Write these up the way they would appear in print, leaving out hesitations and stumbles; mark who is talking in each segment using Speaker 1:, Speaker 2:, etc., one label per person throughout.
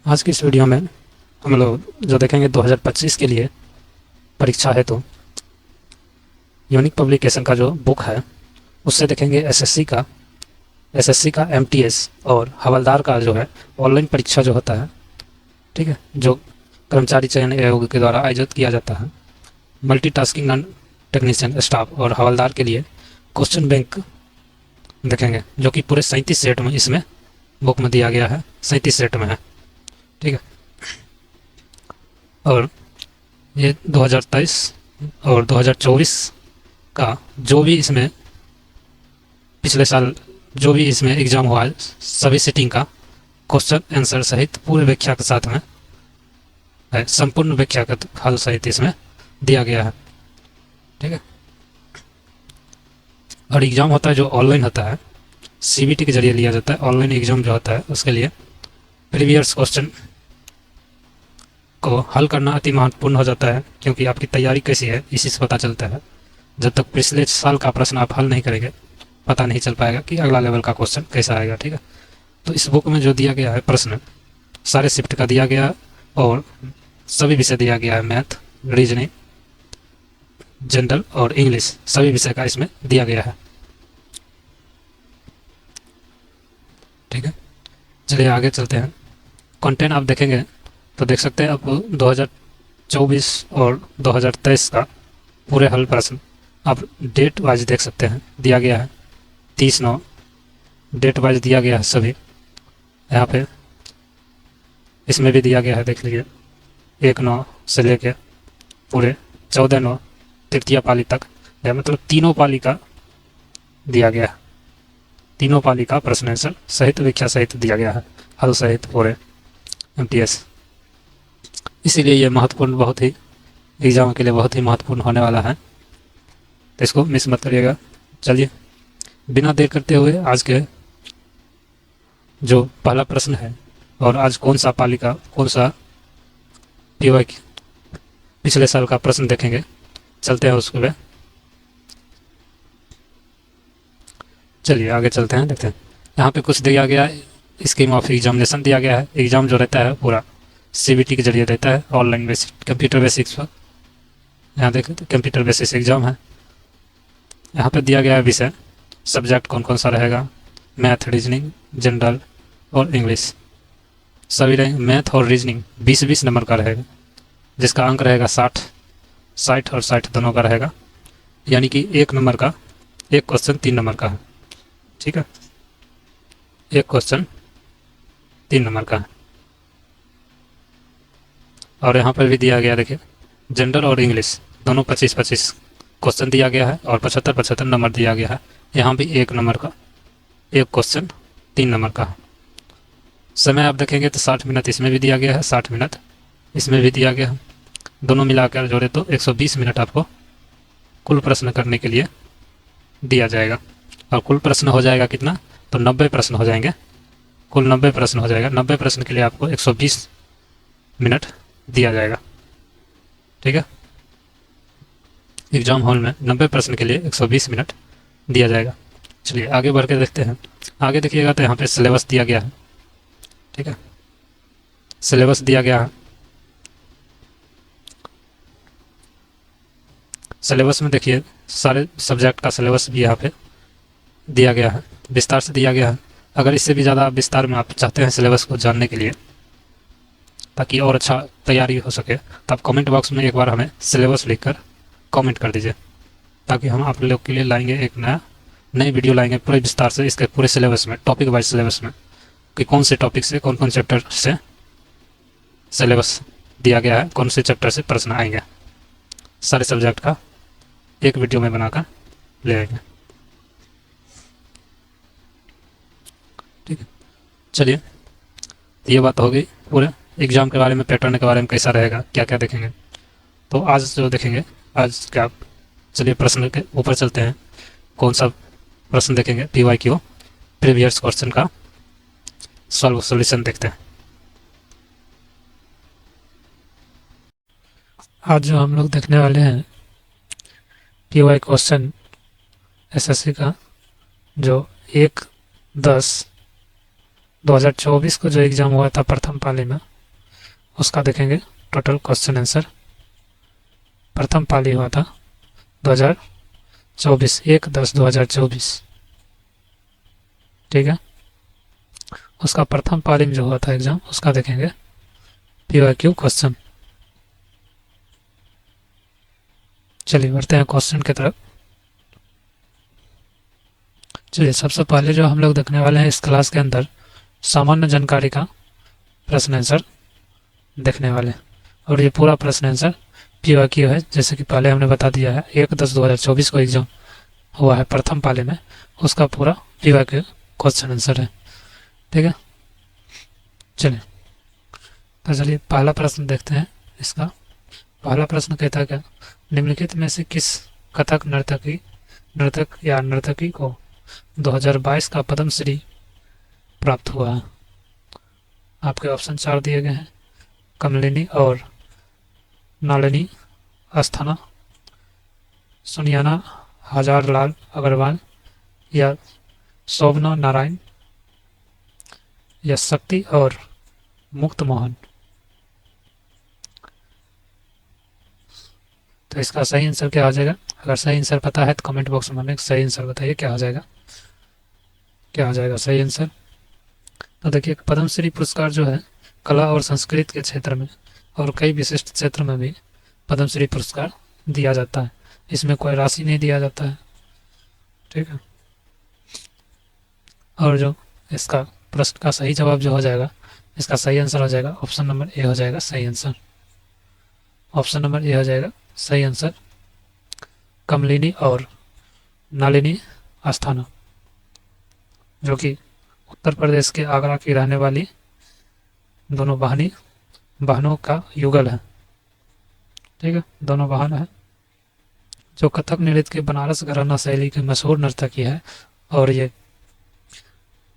Speaker 1: आज की इस वीडियो में हम लोग जो देखेंगे 2025 के लिए परीक्षा है तो यूनिक पब्लिकेशन का जो बुक है उससे देखेंगे एसएससी का एमटीएस और हवलदार का जो है ऑनलाइन परीक्षा जो होता है, ठीक है, जो कर्मचारी चयन आयोग के द्वारा आयोजित किया जाता है। मल्टीटास्किंग नॉन टेक्नीशियन स्टाफ और हवलदार के लिए क्वेश्चन बैंक देखेंगे जो कि पूरे 37 सेट में इसमें बुक में दिया गया है, 37 सेट में है, ठीक है। और ये 2023 और 2024 का जो भी इसमें पिछले साल जो भी इसमें एग्जाम हुआ है सभी सिटिंग का क्वेश्चन आंसर सहित पूरे व्याख्या के साथ में है, संपूर्ण व्याख्या का हल सहित इसमें दिया गया है, ठीक है। और एग्जाम होता है जो ऑनलाइन होता है, सीबीटी के जरिए लिया जाता है। ऑनलाइन एग्जाम जो होता है उसके लिए प्रीवियस क्वेश्चन को हल करना अति महत्वपूर्ण हो जाता है, क्योंकि आपकी तैयारी कैसी है इसी से पता चलता है। जब तक पिछले साल का प्रश्न आप हल नहीं करेंगे पता नहीं चल पाएगा कि अगला लेवल का क्वेश्चन कैसा आएगा, ठीक है। तो इस बुक में जो दिया गया है प्रश्न सारे शिफ्ट का दिया गया और सभी विषय दिया गया है, मैथ, रीजनिंग, जनरल और इंग्लिश सभी विषय का इसमें दिया गया है, ठीक है। चलिए आगे चलते हैं। कंटेंट आप देखेंगे तो देख सकते हैं आपको 2024 और 2023 का पूरे हल प्रश्न आप डेट वाइज देख सकते हैं, दिया गया है 30/9 डेट वाइज दिया गया है सभी। यहाँ पे इसमें भी दिया गया है, देख लीजिए 1/9 से लेके पूरे 14/9 तृतीय पाली तक, मतलब तीनों पाली का दिया गया है, तीनों पाली का प्रश्न आंसर सहित व्याख्या सहित दिया गया है, हल सहित पूरे एमटीएस। इसीलिए ये महत्वपूर्ण, बहुत ही एग्जाम के लिए बहुत ही महत्वपूर्ण होने वाला है, तो इसको मिस मत करिएगा। चलिए बिना देर करते हुए आज के जो पहला प्रश्न है और आज कौन सा पाली का कौन सा पीवाई पिछले साल का प्रश्न देखेंगे, चलते हैं उसके लिए। चलिए आगे चलते हैं, देखते हैं। यहाँ पे कुछ दिया गया है, स्कीम ऑफ एग्जामिनेशन दिया गया है। एग्जाम जो रहता है पूरा सीबीटी के जरिए रहता है, ऑनलाइन बेसिस कंप्यूटर बेसिक्स पर। यहाँ देखें तो कंप्यूटर बेसिस एग्जाम है। यहाँ पे दिया गया है विषय, सब्जेक्ट कौन कौन सा रहेगा, मैथ, रीजनिंग, जनरल और इंग्लिश सभी रहेंगे। मैथ और रीजनिंग 20-20 नंबर का रहेगा, जिसका अंक रहेगा 60 और 60 दोनों का रहेगा, यानी कि 1 नंबर का एक क्वेश्चन 3 नंबर का है, ठीक है। एक क्वेश्चन 3 नंबर का है। और यहाँ पर भी दिया गया, देखिए जनरल और इंग्लिश दोनों 25-25 क्वेश्चन दिया गया है और 75-75 नंबर दिया गया है। यहाँ भी 1 नंबर का एक क्वेश्चन 3 नंबर का है। समय आप देखेंगे तो 60 मिनट इसमें भी दिया गया है, 60 मिनट इसमें भी दिया गया है। दोनों मिलाकर जोड़े तो 120 मिनट आपको कुल प्रश्न करने के लिए दिया जाएगा। और कुल प्रश्न हो जाएगा कितना, तो 90 प्रश्न हो जाएंगे, कुल 90 प्रश्न हो जाएगा। 90 प्रश्न के लिए आपको 120 मिनट दिया जाएगा, ठीक है। एग्जाम हॉल में 90 प्रश्न के लिए 120 मिनट दिया जाएगा। चलिए आगे बढ़ के देखते हैं। आगे देखिएगा तो यहाँ पे सिलेबस दिया गया है, ठीक है, सिलेबस दिया गया है। सिलेबस में देखिए सारे सब्जेक्ट का सिलेबस भी यहाँ पे दिया गया है, विस्तार से दिया गया है। अगर इससे भी ज़्यादा विस्तार में आप चाहते हैं सिलेबस को जानने के लिए, ताकि और अच्छा तैयारी हो सके, तो आप कमेंट बॉक्स में एक बार हमें सिलेबस लिखकर कमेंट कर दीजिए, ताकि हम आप लोग के लिए लाएंगे एक नई वीडियो लाएंगे पूरे विस्तार से इसके पूरे सिलेबस में, टॉपिक वाइज सिलेबस में, कि कौन से टॉपिक से कौन कौन चैप्टर से सिलेबस दिया गया है, कौन से चैप्टर से प्रश्न आएंगे, सारे सब्जेक्ट का एक वीडियो में बनाकर ले आएंगे, ठीक है। चलिए ये बात हो गई पूरे एग्जाम के बारे में, पैटर्न के बारे में कैसा रहेगा, क्या क्या देखेंगे। तो आज जो देखेंगे, आज क्या, चलिए प्रश्न के ऊपर चलते हैं। कौन सा प्रश्न देखेंगे, पीवाईक्यू प्रीवियस क्वेश्चन का सॉल्यूशन देखते हैं। आज जो हम लोग देखने वाले हैं पीवाई क्वेश्चन एसएससी का, जो 1/10/2024 को जो एग्ज़ाम हुआ था प्रथम पाली में, उसका देखेंगे टोटल क्वेश्चन आंसर। प्रथम पाली हुआ था 2024, 1/10/2024, ठीक है। उसका प्रथम पाली में जो हुआ था एग्जाम, उसका देखेंगे PYQ क्वेश्चन। चलिए बढ़ते हैं क्वेश्चन की तरफ। चलिए सबसे पहले जो हम लोग देखने वाले हैं इस क्लास के अंदर सामान्य जानकारी का प्रश्न आंसर देखने वाले हैं, और ये पूरा प्रश्न आंसर PYQ है, जैसे कि पहले हमने बता दिया है 1/10/2024 को एग्जाम हुआ है प्रथम पाली में, उसका पूरा PYQ क्वेश्चन आंसर है, ठीक है। चलिए तो चलिए पहला प्रश्न देखते हैं। इसका पहला प्रश्न कहता है क्या, निम्नलिखित में से किस कथक नर्तक या नर्तकी को 2022 का पद्मश्री प्राप्त हुआ है। आपके ऑप्शन 4 दिए गए हैं, कमलिनी और नालिनी अस्थाना, सुनियाना हजारलाल अग्रवाल, या शोभना नारायण, या शक्ति और मुक्त मोहन। तो इसका सही आंसर क्या आ जाएगा? अगर सही आंसर पता है तो कमेंट बॉक्स में हमें सही आंसर बताइए, क्या आ जाएगा, क्या आ जाएगा सही आंसर। तो देखिए पद्मश्री पुरस्कार जो है कला और संस्कृत के क्षेत्र में और कई विशिष्ट क्षेत्र में भी पद्मश्री पुरस्कार दिया जाता है, इसमें कोई राशि नहीं दिया जाता है, ठीक है। और जो इसका प्रश्न का सही जवाब जो हो जाएगा, इसका सही आंसर हो जाएगा ऑप्शन नंबर ए हो जाएगा सही आंसर। ऑप्शन नंबर ए हो जाएगा सही आंसर, कमलिनी और नालिनी अस्थाना, जो कि उत्तर प्रदेश के आगरा की रहने वाली दोनों बहनों का युगल है, ठीक है, दोनों बहन है, जो कथक नृत्य के बनारस घराना शैली के मशहूर नर्तकी है, और ये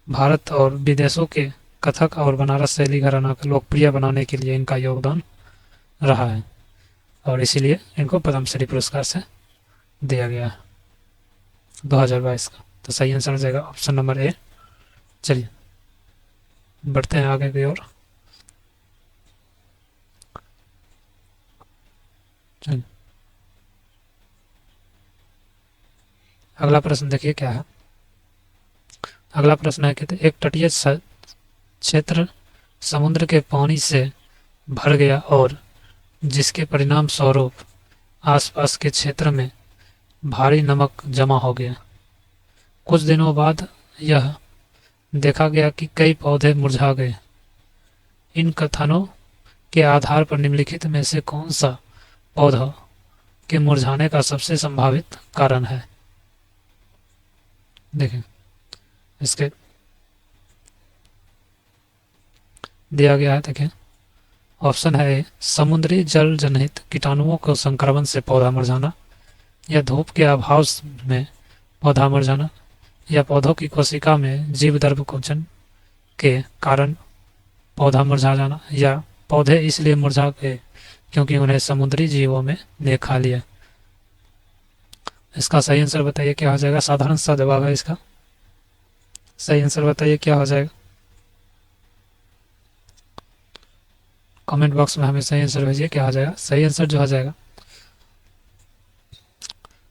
Speaker 1: भारत और विदेशों के कथक और बनारस शैली घराना को लोकप्रिय बनाने के लिए इनका योगदान रहा है, और इसीलिए इनको पद्मश्री पुरस्कार से दिया गया है 2022 का। तो सही आंसर हो जाएगा ऑप्शन नंबर ए। चलिए बढ़ते हैं आगे की ओर। चलिए अगला प्रश्न देखिए क्या है। अगला प्रश्न है कि एक तटीय क्षेत्र समुद्र के पानी से भर गया और जिसके परिणाम स्वरूप आसपास के क्षेत्र में भारी नमक जमा हो गया। कुछ दिनों बाद यह देखा गया कि कई पौधे मुरझा गए। इन कथनों के आधार पर निम्नलिखित में से कौन सा पौधा के मुरझाने का सबसे संभावित कारण है? देखें इसके दिया गया है, देखें ऑप्शन है समुद्री जल जनित कीटाणुओं को संक्रमण से पौधा मर जाना, या धूप के अभाव में पौधा मर जाना, या पौधों की कोशिका में जीव द्रव्यकुंचन के कारण पौधा मुरझा जाना, या पौधे इसलिए मुरझा गए क्योंकि उन्हें समुद्री जीवों में ने खा लिया। इसका सही आंसर बताइए क्या हो जाएगा। साधारण सा जवाब है इसका, सही आंसर बताइए क्या हो जाएगा। कमेंट बॉक्स में हमें सही आंसर भेजिए क्या हो जाएगा। सही आंसर जो हो जाएगा,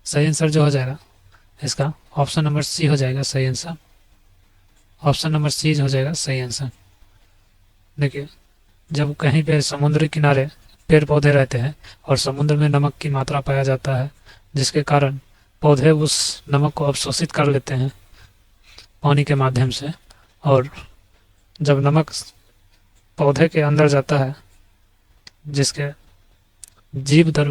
Speaker 1: सही आंसर जो हो जाएगा इसका ऑप्शन नंबर सी हो जाएगा सही आंसर। ऑप्शन नंबर सी हो जाएगा सही आंसर। देखिए जब कहीं पे समुद्र किनारे पेड़ पौधे रहते हैं और समुद्र में नमक की मात्रा पाया जाता है, जिसके कारण पौधे उस नमक को अवशोषित कर लेते हैं पानी के माध्यम से, और जब नमक पौधे के अंदर जाता है जिसके जीव दर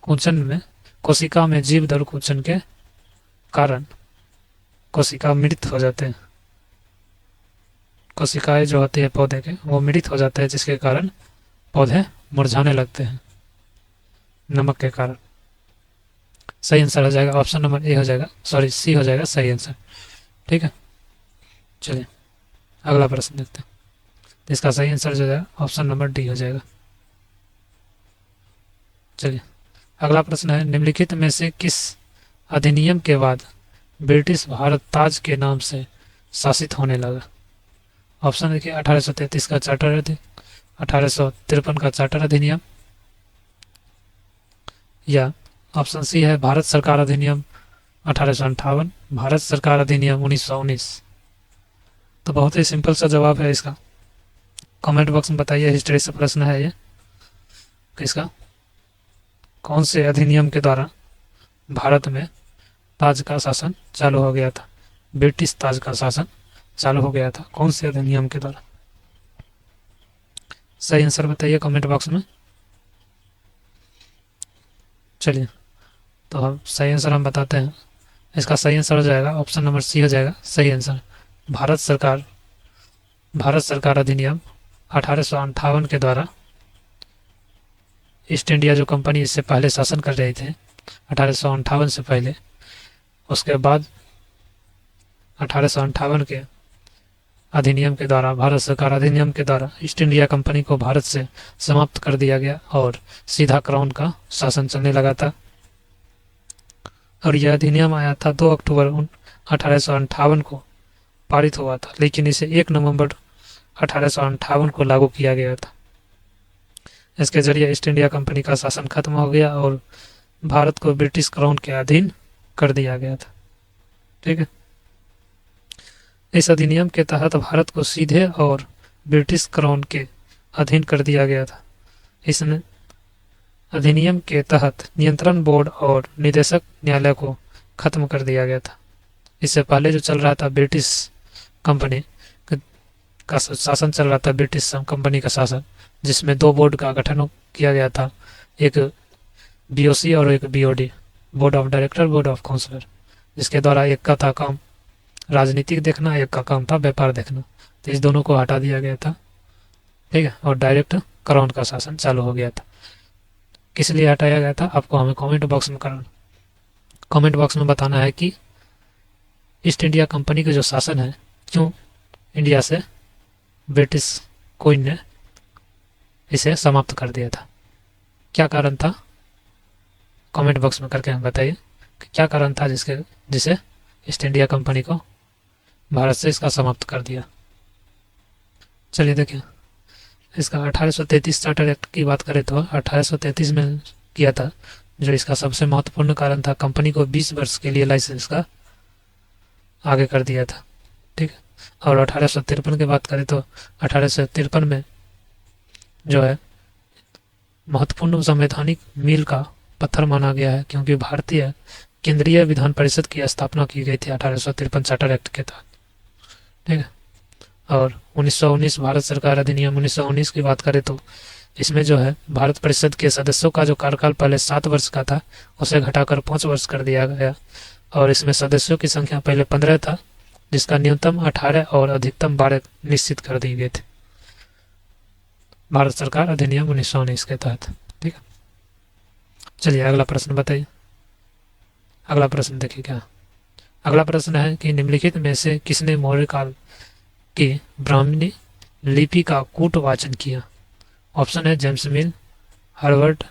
Speaker 1: कुंचन में कोशिका में जीव दर कुंचन के कारण कोशिका मृत हो जाते हैं। कोशिकाएं जो होती है पौधे के वो मृत हो जाते हैं, जिसके कारण पौधे मुरझाने लगते हैं नमक के कारण। सही आंसर हो जाएगा ऑप्शन नंबर ए हो जाएगा, सॉरी सी हो जाएगा सही आंसर, ठीक है। चलिए अगला प्रश्न देखते हैं। तो इसका सही आंसर जो है ऑप्शन नंबर डी हो जाएगा। चलिए अगला प्रश्न है निम्नलिखित में से किस अधिनियम के बाद ब्रिटिश भारत ताज के नाम से शासित होने लगा? ऑप्शन देखिए 1833 का चार्टर 1853 का चार्टर अधिनियम, या ऑप्शन सी है भारत सरकार अधिनियम 1858, भारत सरकार अधिनियम 1919। तो बहुत ही सिंपल सा जवाब है इसका। कमेंट बॉक्स में बताइए, हिस्ट्री से प्रश्न है ये किसका, कौन से अधिनियम के द्वारा भारत में ताज का शासन चालू हो गया था, ब्रिटिश ताज का शासन चालू हो गया था, कौन से अधिनियम के द्वारा। सही आंसर बताइए कमेंट बॉक्स में। चलिए, तो हम सही आंसर हम बताते हैं। इसका सही आंसर हो जाएगा ऑप्शन नंबर सी हो जाएगा सही आंसर। भारत सरकार अधिनियम 1858 के द्वारा ईस्ट इंडिया जो कंपनी इससे पहले शासन कर रहे थे 1858 से पहले, उसके बाद 1858 के अधिनियम के द्वारा, भारत सरकार अधिनियम के द्वारा ईस्ट इंडिया कंपनी को भारत से समाप्त कर दिया गया और सीधा क्राउन का शासन चलने लगा था। और यह अधिनियम आया था 2 अक्टूबर 1858 को पारित हुआ था, लेकिन इसे 1 नवंबर 1858 को लागू किया गया था। इसके जरिए ईस्ट इंडिया कंपनी का शासन खत्म हो गया और भारत को ब्रिटिश क्राउन के अधीन कर दिया गया था। ठीक है, इस अधिनियम के तहत भारत को सीधे और ब्रिटिश क्राउन के अधीन कर दिया गया था। इस अधिनियम के तहत नियंत्रण बोर्ड और निदेशक न्यायालय को खत्म कर दिया गया था। इससे पहले जो चल रहा था ब्रिटिश कंपनी का शासन चल रहा था, ब्रिटिश कंपनी का शासन, जिसमें 2 बोर्ड का गठन किया गया था, एक बीओसी और एक BOD, board of director, board of councillor, जिसके द्वारा एक का था काम राजनीतिक देखना, एक का काम था व्यापार देखना। तो इस दोनों को हटा दिया गया था। ठीक है, और डायरेक्ट क्राउन का शासन चालू हो गया था। किस लिए हटाया गया था आपको हमें कमेंट बॉक्स में बताना है कि ईस्ट इंडिया कंपनी का जो शासन है क्यों इंडिया से ब्रिटिश क्वीन ने इसे समाप्त कर दिया था, क्या कारण था। कमेंट बॉक्स में करके हमें बताइए कि क्या कारण था जिसे ईस्ट इंडिया कंपनी को भारत से इसका समाप्त कर दिया। चलिए देखिए, इसका 1833 चार्टर एक्ट की बात करें तो 1833 में किया था, जो इसका सबसे महत्वपूर्ण कारण था। कंपनी को 20 वर्ष के लिए लाइसेंस का आगे कर दिया था। ठीक है, और 1853 की बात करें तो 1853 में जो है महत्वपूर्ण संवैधानिक मील का पत्थर माना गया है, क्योंकि भारतीय केंद्रीय विधान परिषद की स्थापना की गई थी 1853 चार्टर एक्ट के तहत। ठीक है, और 1919 भारत सरकार अधिनियम 1919 की बात करें तो इसमें जो है भारत परिषद के सदस्यों का जो कार्यकाल पहले 7 वर्ष का था उसे घटाकर 5 वर्ष कर दिया गया, और इसमें सदस्यों की संख्या पहले 15 था, जिसका न्यूनतम 18 और अधिकतम 12 निश्चित कर दिए गए थे भारत सरकार अधिनियम 1919 के तहत। ठीक है, चलिए अगला प्रश्न बताइए। अगला प्रश्न देखिए क्या, अगला प्रश्न है कि निम्नलिखित में से किसने मौर्य काल की ब्राह्मणी लिपि का कूट वाचन किया। ऑप्शन है James Mill, Herbert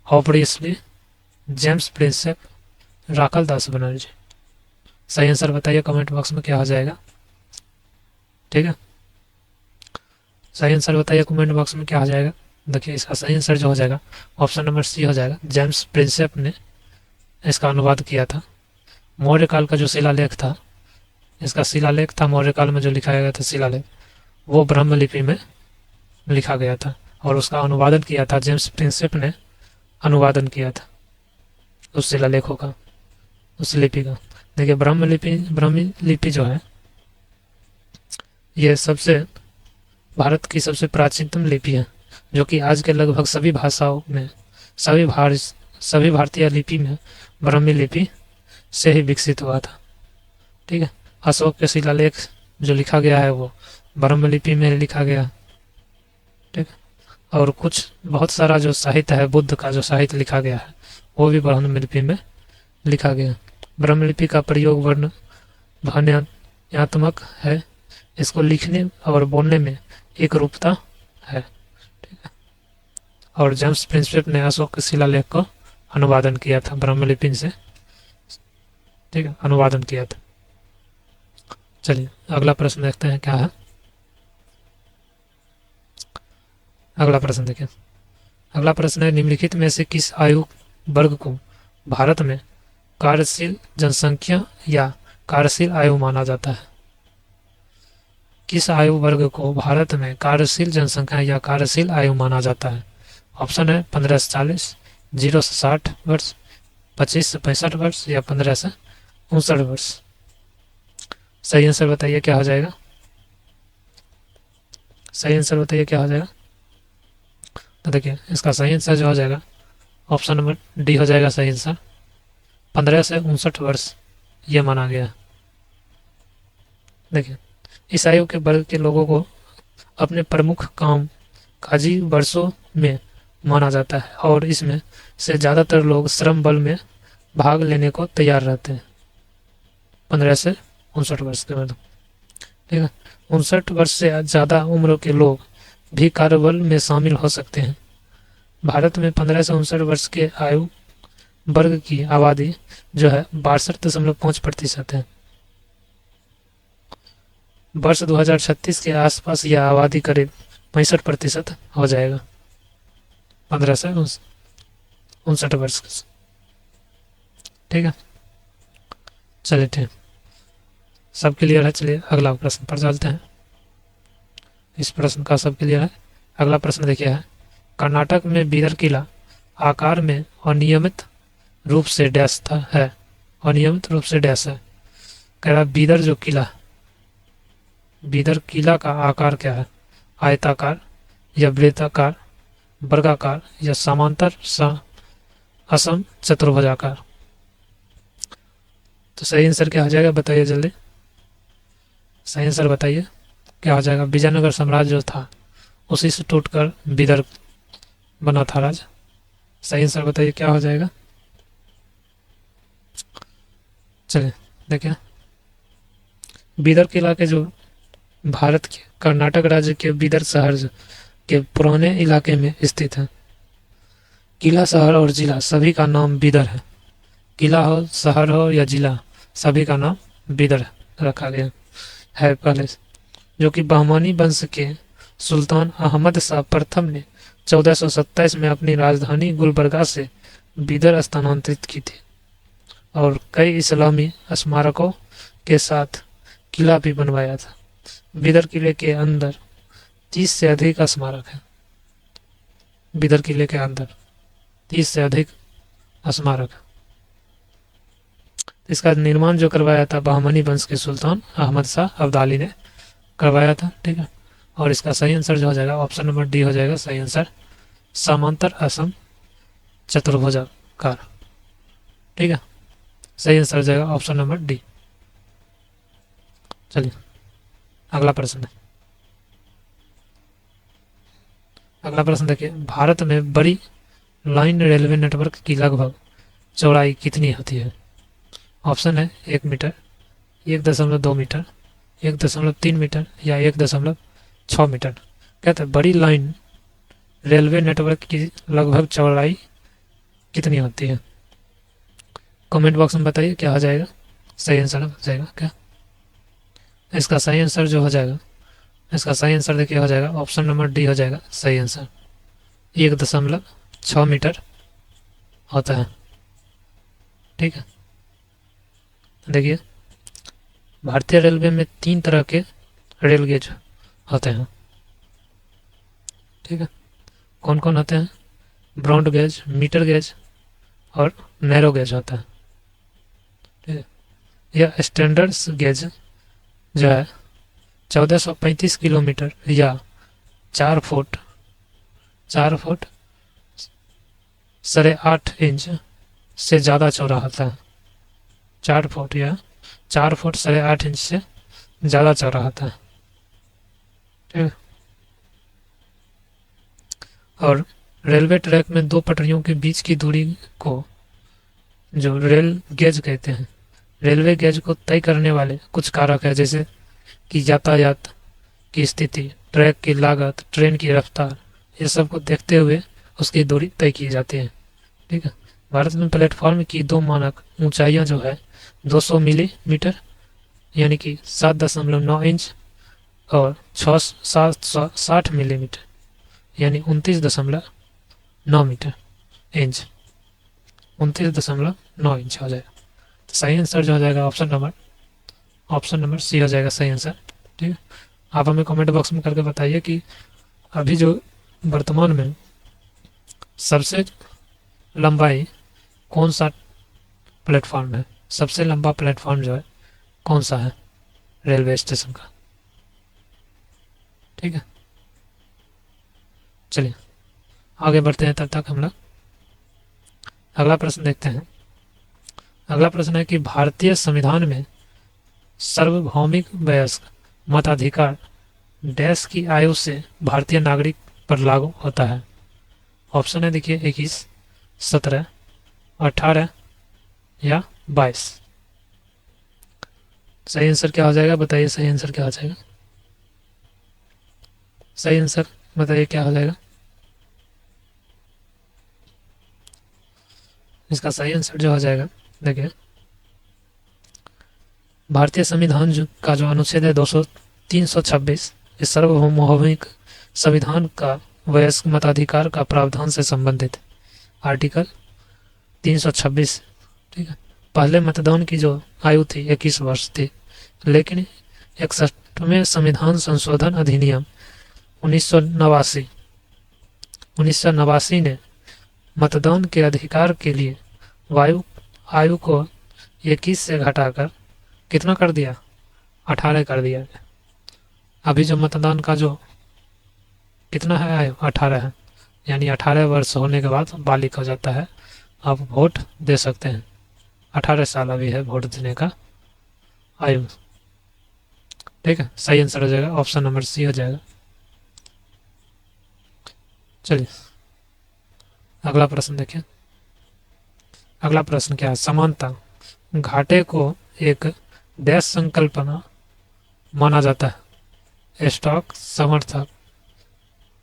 Speaker 1: Hope Risley, James Prinsep, Rakhal Das Banerjee. सही आंसर बताइए कमेंट बॉक्स में क्या हो जाएगा। ठीक है, सही आंसर बताइए कमेंट बॉक्स में क्या हो जाएगा। देखिए, इसका सही आंसर जो हो जाएगा ऑप्शन नंबर सी हो जाएगा, जेम्स प्रिंसेप ने इसका अनुवाद किया था। मौर्य काल का जो शिलालेख था, इसका शिलालेख था मौर्य काल में जो लिखाया गया था शिलालेख, वो ब्रह्म लिपि में लिखा गया था और उसका अनुवादन किया था जेम्स प्रिंसेप ने अनुवादन किया था उस शिलालेखों का, उस लिपि का। देखिए, ब्रह्मी लिपि जो है ये भारत की सबसे प्राचीनतम लिपि है, जो कि आज के लगभग सभी भाषाओं में सभी भारतीय लिपि में ब्राह्मी लिपि से ही विकसित हुआ था। ठीक है, अशोक के शिलालेख जो लिखा गया है वो ब्रह्म लिपि में लिखा गया। ठीक है, और बहुत सारा जो साहित्य है, बुद्ध का जो साहित्य लिखा गया है वो भी ब्रह्म लिपि में लिखा गया। ब्रह्म लिपि का प्रयोग वर्ण ध्वन्यात्मक है, इसको लिखने और बोलने में एक रूपता है। ठीक है, और जेम्स प्रिंसेप ने अशोक के शिलालेख को अनुवादन किया था ब्रह्म लिपि से। ठीक है, अनुवादन किया था। चलिए अगला प्रश्न देखते हैं क्या है। अगला प्रश्न देखिए। अगला प्रश्न है, निम्नलिखित में से किस आयु वर्ग को भारत में कार्यशील जनसंख्या या कार्यशील आयु माना जाता है? किस आयु वर्ग को भारत में कार्यशील जनसंख्या या कार्यशील आयु माना जाता है? ऑप्शन है 15 से 40, 0 से 60 वर्ष, 25 से 65 वर्ष या 15 से 59 वर्ष। सही आंसर बताइए क्या हो जाएगा? सही आंसर बताइए क्या हो जाएगा? तो देखिए इसका सही आंसर जो हो जाएगा ऑप्शन नंबर डी हो जाएगा सही आंसर। 15 से 59 वर्ष ये माना गया। देखिए इस आयु के वर्ग के लोगों को अपने प्रमुख काम काजी वर्षों में माना जाता है और इसमें से ज़्यादातर लोग श्रम बल में भाग लेने को तैयार रहते हैं 15 से 59 वर्ष के मतलब। ठीक है, 59 वर्ष से ज़्यादा उम्र के लोग भी कार्यबल में शामिल हो सकते हैं। भारत में 15 से 59 वर्ष के आयु वर्ग की आबादी जो है 62.5% है। वर्ष 2036 के आसपास यह आबादी करीब 65% हो जाएगा 15 से 59 वर्ष। ठीक है, चलिए ठीक, सब क्लियर है। चलिए अगला प्रश्न पर चलते हैं। इस प्रश्न का सब क्लियर है। अगला प्रश्न देखिए है, कर्नाटक में बीदर किला आकार में अनियमित रूप से डैश था है। अनियमित रूप से डैश है। कह रहा बीदर जो किला, बीदर किला का आकार क्या है? आयताकार या वृत्ताकार, वर्गाकार या समांतर असम चतुर्भुजाकार? तो सही आंसर क्या हो जाएगा बताइए जल्दी। सही आंसर बताइए क्या हो जाएगा? विजयनगर साम्राज्य जो था उसी से टूटकर बीदर बना था राज्य। सही आंसर बताइए क्या हो जाएगा। चलिए देखिए, बीदर किला के जो भारत के कर्नाटक राज्य के बीदर शहर के पुराने इलाके में स्थित है। किला, शहर और जिला सभी का नाम बीदर है। किला हो, शहर हो या जिला, सभी का नाम बीदर रखा गया है पहले से, जो कि बहमानी वंश के सुल्तान अहमद शाह प्रथम ने 1427 में अपनी राजधानी गुलबर्गा से बीदर स्थानांतरित की थी और कई इस्लामी स्मारकों के साथ किला भी बनवाया था। बीदर किले के अंदर 30 से अधिक स्मारक हैं। बीदर किले के अंदर 30 से अधिक स्मारक। इसका निर्माण जो करवाया था बहमनी वंश के सुल्तान अहमद शाह अब्दाली ने करवाया था। ठीक है, और इसका सही आंसर जो हो जाएगा ऑप्शन नंबर डी हो जाएगा सही आंसर, समांतर असम चतुर्भुजाकार। ठीक है, सही आंसर हो जाएगा ऑप्शन नंबर डी। चलिए अगला प्रश्न है। अगला प्रश्न देखिए, भारत में बड़ी लाइन रेलवे नेटवर्क की लगभग चौड़ाई कितनी होती है? ऑप्शन है 1 मीटर, 1.2 मीटर, 1.3 मीटर या 1.6 मीटर। कहते हैं बड़ी लाइन रेलवे नेटवर्क की लगभग चौड़ाई कितनी होती है? कमेंट बॉक्स में बताइए क्या हो जाएगा। सही आंसर हो जाएगा क्या? इसका सही आंसर जो हो जाएगा, इसका सही आंसर देखिए हो जाएगा ऑप्शन नंबर डी हो जाएगा सही आंसर, 1.6 मीटर होता है। ठीक है, देखिए भारतीय रेलवे में 3 तरह के रेल गेज होते हैं। ठीक है, कौन कौन होते हैं? ब्रॉड गेज, मीटर गेज और नैरो गेज होता है। ठीक है, यह स्टैंडर्ड गेज जो है 1435 किलोमीटर या 4 फुट 8.5 इंच से ज़्यादा चौड़ा होता है। 4 फुट या 8.5 इंच से ज़्यादा चौड़ा होता है। ठीक है, और रेलवे ट्रैक में 2 पटरियों के बीच की दूरी को जो रेल गेज कहते हैं। रेलवे गेज को तय करने वाले कुछ कारक है, जैसे कि यातायात की स्थिति, ट्रैक की लागत, ट्रेन की रफ्तार, ये सब को देखते हुए उसकी दूरी तय की जाती है। ठीक है, भारत में प्लेटफॉर्म की 2 मानक ऊंचाइयां जो है 200 मिलीमीटर यानी कि 7.9 इंच और 760 मिलीमीटर यानी 29.9 मीटर इंच, 29.9 इंच हो जाएगा। तो सही आंसर जो हो जाएगा ऑप्शन नंबर सी हो जाएगा सही आंसर। ठीक है, आप हमें कमेंट बॉक्स में करके बताइए कि अभी जो वर्तमान में सबसे लंबाई कौन सा प्लेटफॉर्म है, सबसे लंबा प्लेटफॉर्म जो है कौन सा है रेलवे स्टेशन का। ठीक है, चलिए आगे बढ़ते हैं, तब तक हम लोग अगला प्रश्न देखते हैं। अगला प्रश्न है कि भारतीय संविधान में सार्वभौमिक वयस्क मताधिकार डैश की आयु से भारतीय नागरिक पर लागू होता है। ऑप्शन है देखिए 21, 17, 18 या 22। सही आंसर क्या हो जाएगा बताइए, सही आंसर क्या हो जाएगा, सही आंसर बताइए क्या हो जाएगा। इसका सही आंसर जो हो जाएगा देखिए, भारतीय संविधान का जो अनुच्छेद है 326 इस सार्वभौमिक संविधान का वयस्क मताधिकार का प्रावधान से संबंधित आर्टिकल 326। ठीक है, पहले मतदान की जो आयु थी 21 वर्ष थी, लेकिन 61वें संविधान संशोधन अधिनियम 1989 ने मतदान के अधिकार के लिए आयु को 21 से घटाकर कितना कर दिया, 18 कर दिया। अभी जो मतदान का जो कितना है आयु 18 है, यानी 18 वर्ष होने के बाद बालिग हो जाता है, आप वोट दे सकते हैं। 18 साल अभी है वोट देने का आयु। ठीक है, सही आंसर हो जाएगा ऑप्शन नंबर सी हो जाएगा। चलिए अगला प्रश्न देखिए। अगला प्रश्न क्या है, समानता घाटे को एक डैश संकल्पना माना जाता है, स्टॉक, समर्थक,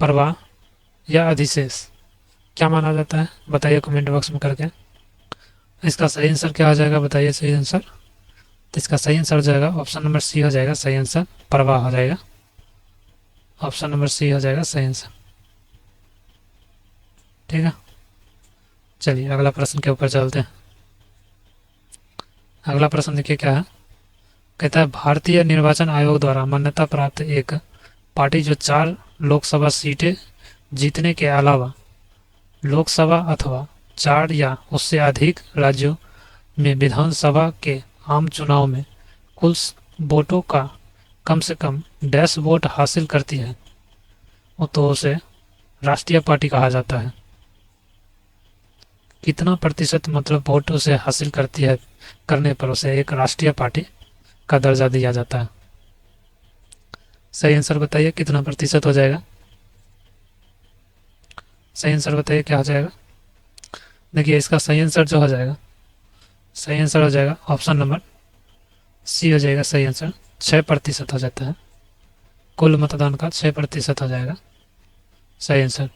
Speaker 1: प्रवाह या अधिशेष। क्या माना जाता है बताइए कमेंट बॉक्स में करके। इसका सही आंसर क्या हो जाएगा बताइए, सही आंसर। तो इसका सही आंसर हो जाएगा ऑप्शन नंबर सी हो जाएगा सही आंसर, प्रवाह हो जाएगा। ऑप्शन नंबर सी हो जाएगा सही आंसर। ठीक है, चलिए अगला प्रश्न के ऊपर चलते हैं। अगला प्रश्न देखिए क्या है, कहता है भारतीय निर्वाचन आयोग द्वारा मान्यता प्राप्त एक पार्टी जो 4 लोकसभा सीटें जीतने के अलावा लोकसभा अथवा 4 या उससे अधिक राज्यों में विधानसभा के आम चुनाव में कुल वोटों का कम से कम डैश वोट हासिल करती है, तो उसे राष्ट्रीय पार्टी कहा जाता है। कितना प्रतिशत मतलब वोट उसे हासिल करती है, करने पर उसे एक राष्ट्रीय पार्टी का दर्जा दिया जाता है। सही आंसर बताइए कितना प्रतिशत हो जाएगा, सही आंसर बताइए क्या हो जाएगा। देखिए इसका सही आंसर जो हो जाएगा, सही आंसर हो जाएगा ऑप्शन नंबर सी हो जाएगा सही आंसर। 6% हो जाता है, कुल मतदान का 6% हो जाएगा सही आंसर।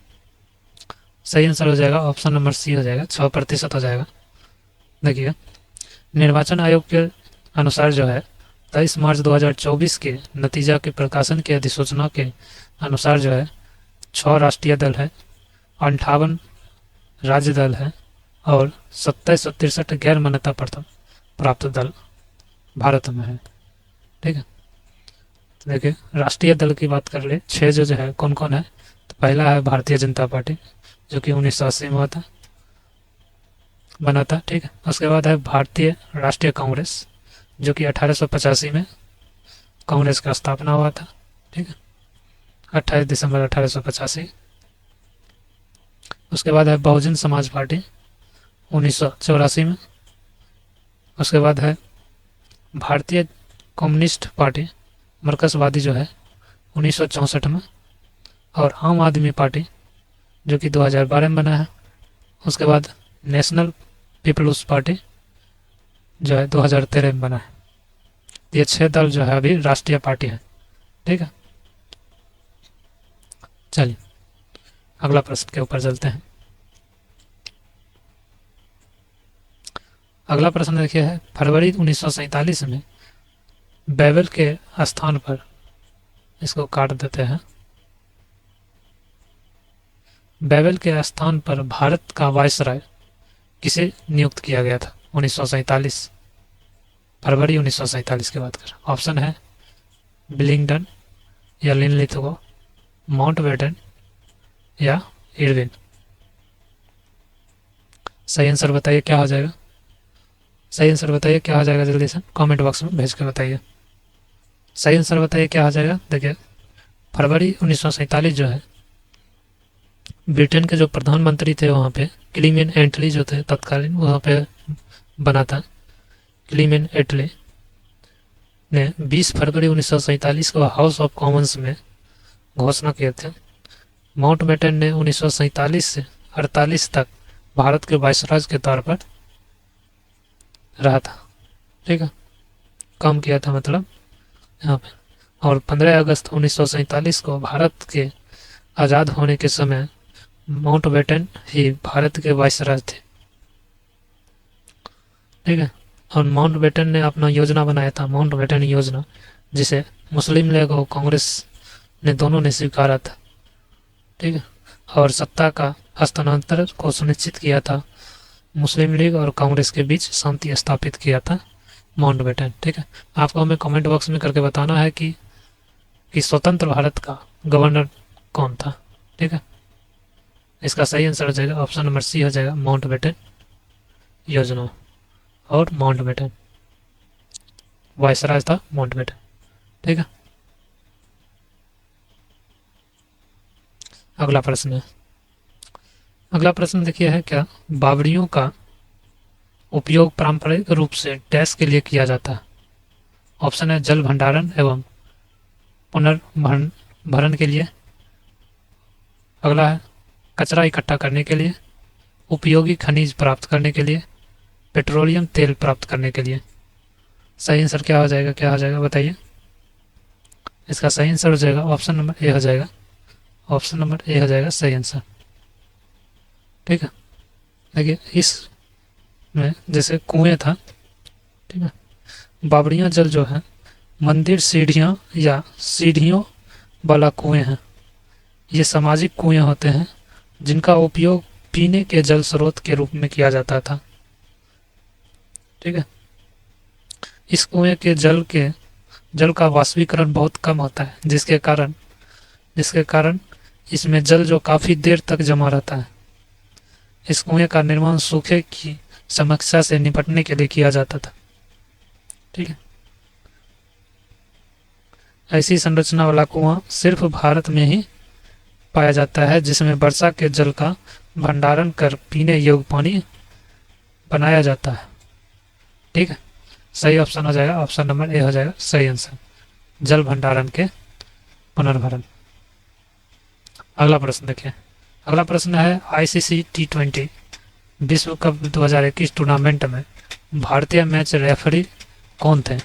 Speaker 1: सही आंसर हो जाएगा ऑप्शन नंबर सी हो जाएगा, 6% हो जाएगा। देखिए निर्वाचन आयोग के अनुसार जो है 23 मार्च 2024 के नतीजा के प्रकाशन की अधिसूचना के अनुसार जो है 6 राष्ट्रीय दल है, 58 राज्य दल है और 2763 गैर मान्यता प्राप्त दल भारत में है। ठीक है, तो देखिए राष्ट्रीय दल की बात कर ले, 6 जो है कौन कौन है, तो पहला है भारतीय जनता पार्टी जो कि 1980 में बना था। ठीक है, उसके बाद है भारतीय राष्ट्रीय कांग्रेस जो कि 1885 में कांग्रेस का स्थापना हुआ था। ठीक है, 28 दिसंबर 1885। उसके बाद है बहुजन समाज पार्टी 1984 में। उसके बाद है भारतीय कम्युनिस्ट पार्टी मार्क्सवादी जो है 1964 में, और आम आदमी पार्टी जो कि 2012 में बना है। उसके बाद नेशनल पीपल्स पार्टी जो है 2013 में बना है। ये 6 दल जो है अभी राष्ट्रीय पार्टी है। ठीक है, चलिए अगला प्रश्न के ऊपर चलते हैं। अगला प्रश्न देखिए है, फरवरी 1947 में बेबल के स्थान पर, इसको काट देते हैं, बेवल के स्थान पर भारत का वायसराय किसे नियुक्त किया गया था 1947, फरवरी 1947 की बात कर। ऑप्शन है बिलिंगडन या लिनलिथगो, माउंटबेटन या इरविन। सही आंसर बताइए क्या हो जाएगा, सही आंसर बताइए क्या हो जाएगा, जल्दी से कमेंट बॉक्स में भेज के बताइए। सही आंसर बताइए क्या हो जाएगा। देखिए फरवरी 1947 जो है, ब्रिटेन के जो प्रधानमंत्री थे वहाँ पे क्लीमेन एटली जो थे तत्कालीन, वहाँ पे बना था। क्लीमेन एटली ने 20 फरवरी 1947 को हाउस ऑफ कॉमन्स में घोषणा किए थे। माउंटबेटन ने 1947 से 48 तक भारत के वायसराय के तौर पर रहा था, ठीक है, काम किया था मतलब यहाँ पे। और 15 अगस्त 1947 को भारत के आज़ाद होने के समय माउंटबेटन ही भारत के वायसराय थे, ठीक है। और माउंटबेटन ने अपना योजना बनाया था, माउंटबेटन योजना, जिसे मुस्लिम लीग और कांग्रेस ने दोनों ने स्वीकारा था, ठीक है। और सत्ता का हस्तांतरण को सुनिश्चित किया था, मुस्लिम लीग और कांग्रेस के बीच शांति स्थापित किया था माउंटबेटन, ठीक है। आपको हमें कमेंट बॉक्स में करके बताना है कि स्वतंत्र भारत का गवर्नर कौन था, ठीक है। इसका सही आंसर हो जाएगा ऑप्शन नंबर सी हो जाएगा, माउंटबेटन योजना। और माउंटबेटन वायसराय था माउंटबेटन, ठीक है। अगला प्रश्न है, अगला प्रश्न देखिए है क्या, बावड़ियों का उपयोग पारंपरिक रूप से डैश के लिए किया जाता है। ऑप्शन है जल भंडारण एवं पुनर्भरण के लिए, अगला है कचरा इकट्ठा करने के लिए, उपयोगी खनिज प्राप्त करने के लिए, पेट्रोलियम तेल प्राप्त करने के लिए। सही आंसर क्या हो जाएगा, क्या हो जाएगा बताइए। इसका सही आंसर हो जाएगा ऑप्शन नंबर ए हो जाएगा, ऑप्शन नंबर ए हो जाएगा सही आंसर, ठीक है। देखिए इसमें जैसे कुएं था, ठीक है, बावड़ियां जल जो है मंदिर सीढ़ियां या सीढ़ियों वाला कुएं हैं। ये सामाजिक कुएं होते हैं जिनका उपयोग पीने के जल स्रोत के रूप में किया जाता था, ठीक है। इस कुएं के जल का वाष्पीकरण बहुत कम होता है, जिसके कारण इसमें जल जो काफी देर तक जमा रहता है। इस कुएं का निर्माण सूखे की समस्या से निपटने के लिए किया जाता था, ठीक है। ऐसी संरचना वाला कुआं सिर्फ भारत में ही पाया जाता है, जिसमें वर्षा के जल का भंडारण कर पीने योग्य पानी बनाया जाता है, ठीक है। सही ऑप्शन हो जाएगा ऑप्शन नंबर ए हो जाएगा सही आंसर, जल भंडारण के पुनर्भरण। अगला प्रश्न देखिए, अगला प्रश्न है आईसीसी T20 विश्व कप 2021 टूर्नामेंट में भारतीय मैच रेफरी कौन थे।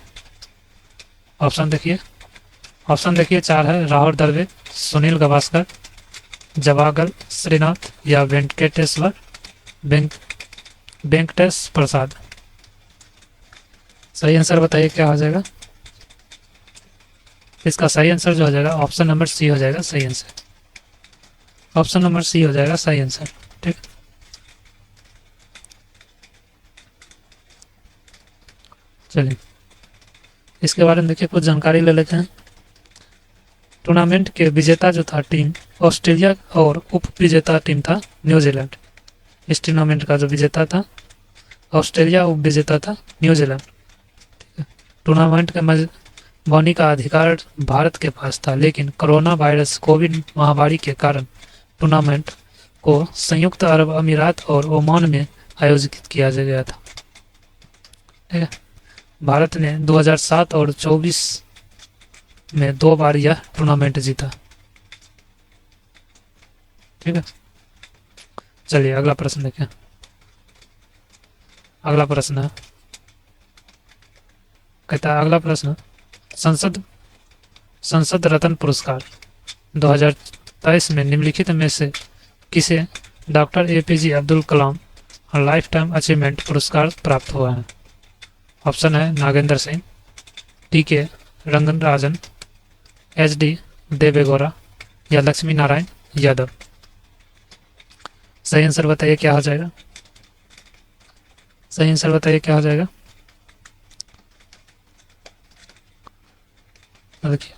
Speaker 1: ऑप्शन देखिए चार है, राहुल द्रविड़, सुनील गावस्कर, जवागल श्रीनाथ या वेंकटेश प्रसाद। सही आंसर बताइए क्या हो जाएगा। इसका सही आंसर जो हो जाएगा ऑप्शन नंबर सी हो जाएगा सही आंसर, ऑप्शन नंबर सी हो जाएगा सही आंसर, ठीक। चलिए इसके बारे में देखिए कुछ जानकारी ले लेते हैं। टूर्नामेंट के विजेता जो था टीम ऑस्ट्रेलिया और उप विजेता टीम था न्यूजीलैंड। इस टूर्नामेंट का जो विजेता था ऑस्ट्रेलिया, उप विजेता था न्यूजीलैंड। टूर्नामेंट के मेजबानी का अधिकार भारत के पास था, लेकिन कोरोना वायरस कोविड महामारी के कारण टूर्नामेंट को संयुक्त अरब अमीरात और ओमान में आयोजित किया गया था, ठीक है। भारत ने 2007 और 24 में 2 बार यह टूर्नामेंट जीता, ठीक है। चलिए अगला प्रश्न देखें। अगला प्रश्न है, कहता है अगला प्रश्न, संसद रत्न पुरस्कार 2023 में निम्नलिखित में से किसे doctor APJ Abdul Kalam life time achievement पुरस्कार प्राप्त हुआ है। ऑप्शन है नागेंद्र सिंह, TK रंगराजन, HD देवेगौड़ा या लक्ष्मी नारायण यादव। सही आंसर बताइए क्या हो जाएगा, सही आंसर बताइए क्या हो जाएगा। देखिए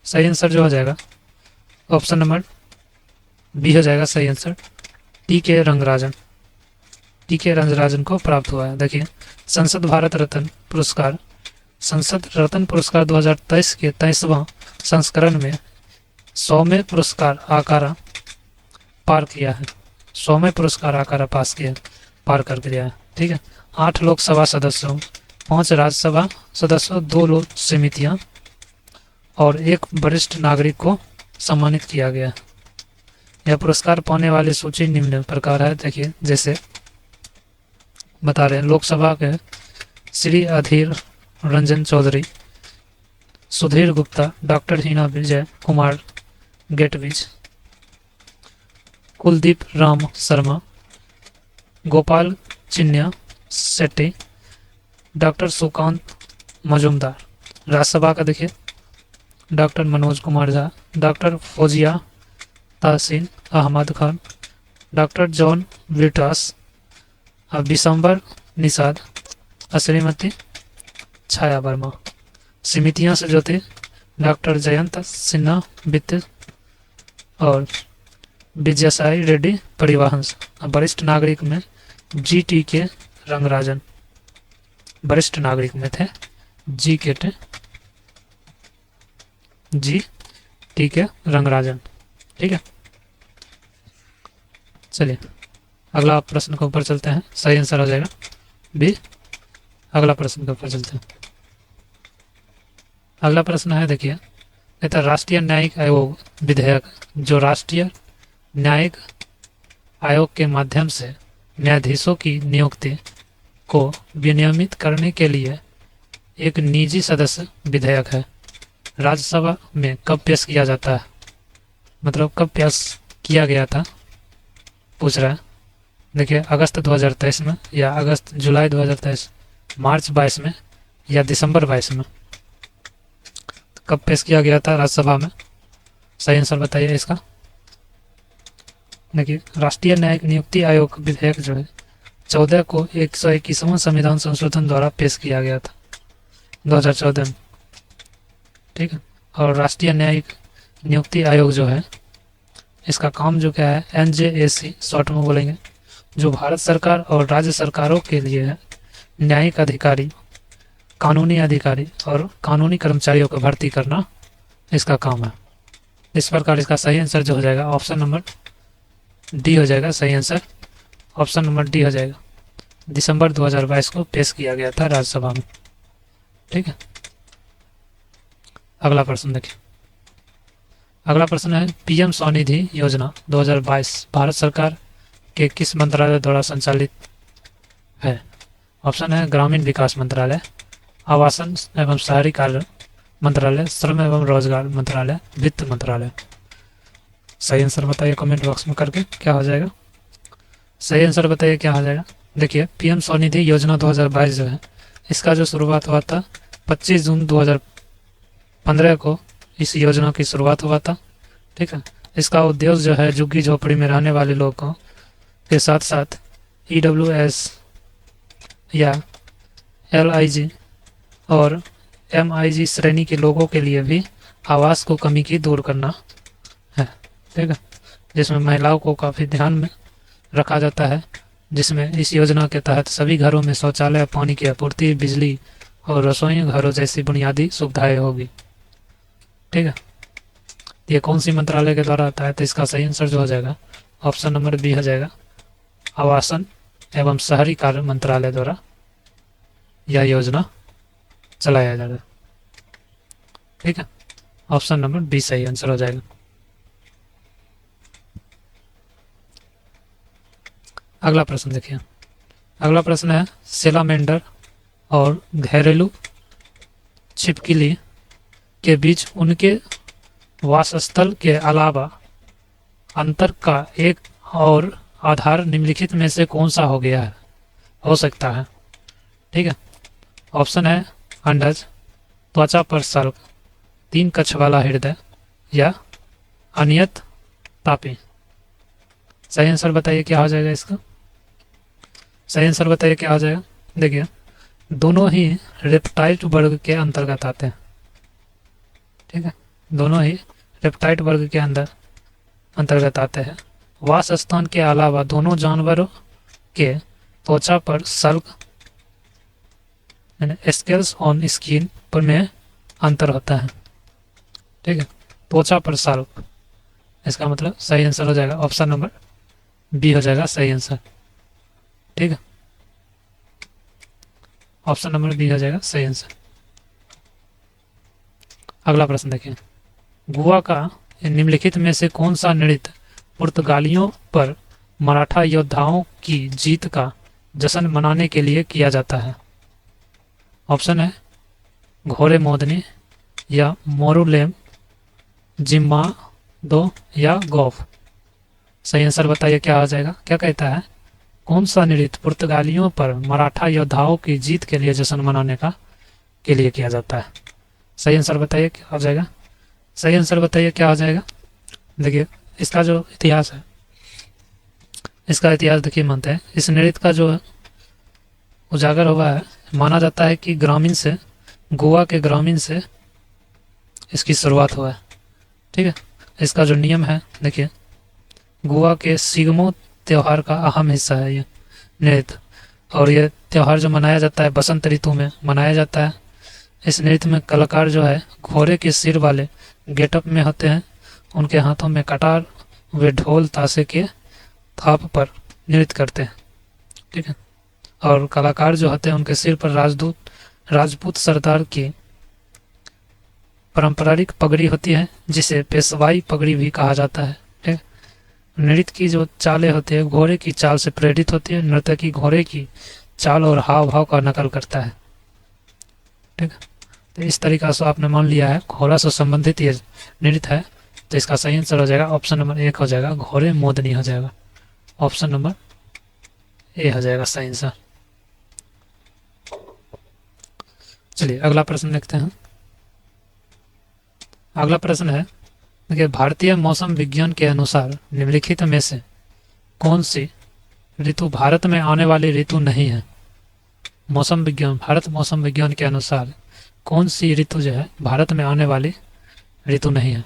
Speaker 1: सही आंसर जो हो जाएगा ऑप्शन नंबर बी हो जाएगा सही आंसर। टी के रंगराजन, टी के रंगराजन को प्राप्त हुआ है। देखिए संसद भारत रत्न पुरस्कार, संसद रत्न पुरस्कार 2023 के 23वां संस्करण में 100वें पुरस्कार आकारा पार किया है, 100वें पुरस्कार आकारा पास किया पार कर दिया है। ठीक है, 8 लोकसभा सदस्यों, 5 राज्यसभा सदस्यों, 2 लोक समितियां और 1 वरिष्ठ नागरिक को सम्मानित किया गया। यह पुरस्कार पाने वाली सूची निम्न प्रकार है। देखिए जैसे बता रहे हैं, लोकसभा के श्री अधीर रंजन चौधरी, सुधीर गुप्ता, डॉक्टर हिना विजय कुमार गेटविज, कुलदीप राम शर्मा, गोपाल चिन्या शेट्टी, डॉक्टर सुकांत मजुमदार। राज्यसभा का देखिए डॉक्टर मनोज कुमार झा, डॉक्टर फौजिया तहसीन अहमद खान, डॉक्टर जॉन ब्रिटास, बिशंबर निषाद, श्रीमती छाया वर्मा। समितियां से जो थे डॉक्टर जयंत सिन्हा वित्त और विजयसाई रेड्डी परिवहन। वरिष्ठ नागरिक में GT के रंगराजन वरिष्ठ नागरिक में थे, GT के रंगराजन। ठीक है, चलिए अगला प्रश्न के ऊपर चलते हैं। सही आंसर हो जाएगा बी। अगला प्रश्न के ऊपर चलते हैं। अगला प्रश्न है, देखिए कहता है राष्ट्रीय न्यायिक आयोग विधेयक जो राष्ट्रीय न्यायिक आयोग के माध्यम से न्यायाधीशों की नियुक्ति को विनियमित करने के लिए एक निजी सदस्य विधेयक है, राज्यसभा में कब पेश किया जाता है, मतलब कब पेश किया गया था पूछ रहा है। देखिए अगस्त 2023 में या अगस्त जुलाई 2023, मार्च 22 में या दिसंबर 22 में, कब पेश किया गया था राज्यसभा में। सही आंसर बताइए इसका। देखिए राष्ट्रीय न्यायिक नियुक्ति आयोग विधेयक जो है 14 को 121वां संविधान संशोधन द्वारा पेश किया गया था 2014 में। ठीक है, और राष्ट्रीय न्यायिक नियुक्ति आयोग जो है इसका काम जो क्या है, NJAC शॉर्ट में बोलेंगे, जो भारत सरकार और राज्य सरकारों के लिए है न्यायिक अधिकारी, कानूनी अधिकारी और कानूनी कर्मचारियों को भर्ती करना इसका काम है। इस प्रकार इसका सही आंसर जो हो जाएगा ऑप्शन नंबर डी हो जाएगा। सही आंसर ऑप्शन नंबर डी हो जाएगा। दिसंबर 2022 को पेश किया गया था राज्यसभा में। ठीक है, अगला प्रश्न देखिए। अगला प्रश्न है PM स्वनिधि योजना 2022 भारत सरकार के किस मंत्रालय द्वारा संचालित है। ऑप्शन है ग्रामीण विकास मंत्रालय, आवासन एवं शहरी कार्य मंत्रालय, श्रम एवं रोजगार मंत्रालय, वित्त मंत्रालय। सही आंसर बताइए कमेंट बॉक्स में करके क्या हो जाएगा। सही आंसर बताइए क्या हो जाएगा। देखिए PM स्वनिधि योजना 2022 जो है इसका जो शुरुआत हुआ था 25 जून 2015 को इस योजना की शुरुआत हुआ था। ठीक है, इसका उद्देश्य जो है झुग्गी झोपड़ी में रहने वाले लोगों के साथ साथ EWS या LIG और MIG श्रेणी के लोगों के लिए भी आवास को कमी की दूर करना है। ठीक है, जिसमें महिलाओं को काफ़ी ध्यान में रखा जाता है, जिसमें इस योजना के तहत सभी घरों में शौचालय, पानी की आपूर्ति, बिजली और रसोई घरों जैसी बुनियादी सुविधाएं होगी। ठीक है, ये कौन सी मंत्रालय के द्वारा आता है, तो इसका सही आंसर जो हो जाएगा ऑप्शन नंबर बी हो जाएगा, आवासन एवं शहरी कार्य मंत्रालय द्वारा यह योजना चलाया जाएगा। ठीक है, ऑप्शन नंबर बी सही आंसर हो जाएगा। अगला प्रश्न देखिए। अगला प्रश्न है सेलामेंडर और घरेलू छिपकली के बीच उनके वासस्थल के अलावा अंतर का एक और आधार निम्नलिखित में से कौन सा हो सकता है। ठीक है, ऑप्शन है अंडज, त्वचा पर सल्क, 3 कक्ष वाला हृदय या अनियत तापी। सही आंसर बताइए क्या हो जाएगा इसका। सही आंसर बताइए क्या हो जाएगा। देखिए दोनों ही रेप्टाइल वर्ग के अंतर्गत आते हैं। ठीक है, दोनों ही रेप्टाइल वर्ग के अंतर्गत आते हैं। वास स्थान के अलावा दोनों जानवरों के त्वचा पर सल्क स्केल्स ऑन स्किन पर में अंतर होता है। ठीक है, त्वचा पर सल्क, इसका मतलब सही आंसर हो जाएगा ऑप्शन नंबर बी हो जाएगा सही आंसर। ठीक है, ऑप्शन नंबर बी हो जाएगा सही आंसर। अगला प्रश्न देखिए, गोवा का निम्नलिखित में से कौन सा नृत्य पुर्तगालियों पर मराठा योद्धाओं की जीत का जश्न मनाने के लिए किया जाता है। ऑप्शन है घोड़े मोदनी या मोरुलेम, जिम्मा दो या गौफ। सही आंसर बताइए क्या हो जाएगा। क्या कहता है, कौन सा नृत्य पुर्तगालियों पर मराठा योद्धाओं की जीत के लिए जश्न मनाने के लिए किया जाता है। सही आंसर बताइए क्या हो जाएगा। सही आंसर बताइए क्या हो जाएगा। देखिए इसका जो इतिहास है, इसका इतिहास देखिए मानते हैं इस नृत्य का जो उजागर हुआ है, माना जाता है कि ग्रामीण से, गोवा के ग्रामीण से इसकी शुरुआत हुआ है। ठीक है, इसका जो नियम है देखिए, गोवा के सिगमो त्यौहार का अहम हिस्सा है ये नृत्य, और ये त्यौहार जो मनाया जाता है बसंत ऋतु में मनाया जाता है। इस नृत्य में कलाकार जो है घोड़े के सिर वाले गेटअप में होते हैं, उनके हाथों में कटार वे ढोल ताशे के थाप पर नृत्य करते हैं। ठीक है, और कलाकार जो होते हैं उनके सिर पर राजपूत सरदार की पारंपरिक पगड़ी होती है, जिसे पेशवाई पगड़ी भी कहा जाता है। ठीक है, नृत्य की जो चालें होती है घोड़े की चाल से प्रेरित होती है। नर्तकी घोड़े की चाल और हाव भाव का नकल करता है। ठीक है, तो इस तरीका से आपने मान लिया है घोड़ा से संबंधित ये नृत्य है, तो इसका सही आंसर हो जाएगा ऑप्शन नंबर 1 हो जाएगा, घोड़े मोदनी हो जाएगा। ऑप्शन नंबर ए हो जाएगा सही आंसर। चलिए अगला प्रश्न देखते हैं। अगला प्रश्न है देखिए, भारतीय मौसम विज्ञान के अनुसार निम्नलिखित में से कौन सी ऋतु भारत में आने वाली ऋतु नहीं है। मौसम विज्ञान, भारत मौसम विज्ञान के अनुसार कौन सी ऋतु जो है भारत में आने वाली ऋतु नहीं है।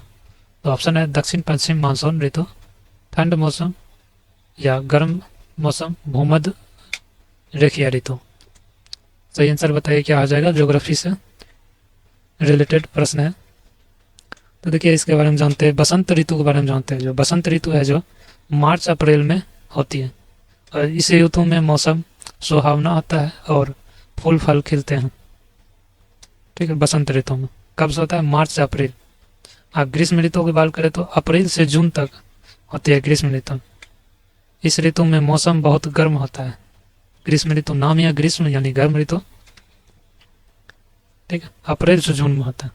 Speaker 1: तो ऑप्शन है दक्षिण पश्चिम मानसून ऋतु, ठंड मौसम या गर्म मौसम, भूमध्य रेखीय ऋतु। सही आंसर बताइए क्या आ जाएगा। ज्योग्राफी से रिलेटेड प्रश्न है। तो देखिए इसके बारे में जानते हैं, बसंत ऋतु के बारे में जानते हैं। जो बसंत ऋतु है जो मार्च अप्रैल में होती है, और इस ऋतु में मौसम सुहावना होता है और फूल फल खिलते हैं। ठीक है, बसंत ऋतु में कब से होता है, मार्च से अप्रैल। आप ग्रीष्म ऋतु की बात करें तो अप्रैल से जून तक होती है ग्रीष्म ऋतु। इस ऋतु में मौसम बहुत गर्म होता है। ग्रीष्म ऋतु नाम या ग्रीष्म यानी गर्म ऋतु। ठीक है, अप्रैल से जून में होता है।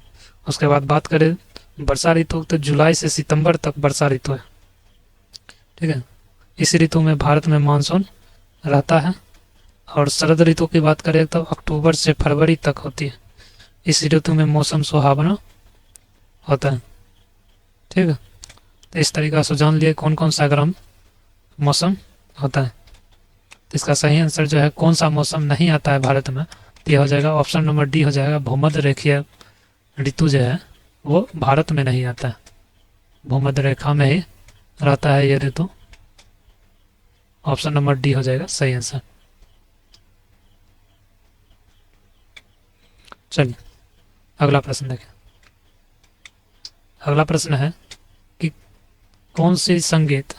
Speaker 1: उसके बाद बात करें वर्षा ऋतु, तो जुलाई से सितंबर तक वर्षा ऋतु है। ठीक है, इस ऋतु में भारत में मानसून रहता है। और शरद ऋतु की बात करें तो अक्टूबर से फरवरी तक होती है। इस ऋतु में मौसम सुहावना होता है। ठीक है, तो इस तरीका से जान लिए कौन कौन सा गर्म मौसम होता है। तो इसका सही आंसर जो है कौन सा मौसम नहीं आता है भारत में, तो यह हो जाएगा ऑप्शन नंबर डी हो जाएगा, भूमध्य रेखीय ऋतु जो है वो भारत में नहीं आता है, भूमध्य रेखा में ही रहता है ये ऋतु। ऑप्शन नंबर डी हो जाएगा सही आंसर। चलिए अगला प्रश्न देखें। अगला प्रश्न है कि कौन सी संगीत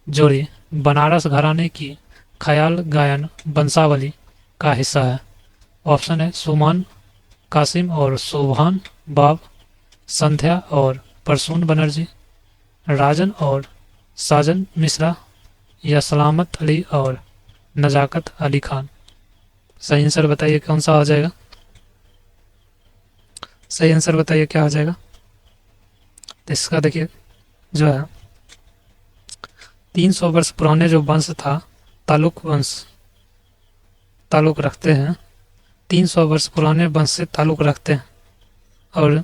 Speaker 1: जोड़ी बनारस घराने की ख्याल गायन वंशावली का हिस्सा है। ऑप्शन है सुमान कासिम और शोभान बाब, संध्या और परसून बनर्जी, राजन और साजन मिश्रा, या सलामत अली और नजाकत अली खान। सही आंसर बताइए कौन सा हो जाएगा। सही आंसर बताइए क्या हो जाएगा। तो इसका देखिए जो है 300 वर्ष पुराने जो वंश था तालुक वंश, ताल्लुक रखते हैं, 300 वर्ष पुराने वंश से ताल्लुक रखते हैं। और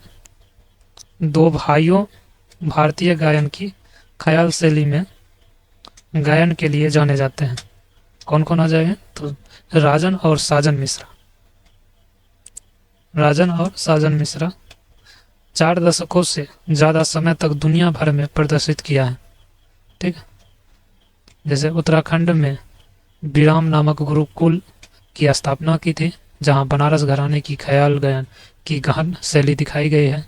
Speaker 1: दो भाइयों भारतीय गायन की ख्याल शैली में गायन के लिए जाने जाते हैं। कौन कौन आ जाएंगे? तो राजन और साजन मिश्रा। राजन और साजन मिश्रा 4 दशकों से ज़्यादा समय तक दुनिया भर में प्रदर्शित किया है। ठीक है, जैसे उत्तराखंड में विराम नामक गुरुकुल की स्थापना की थी, जहां बनारस घराने की ख्याल गायन की गहन शैली दिखाई गई है,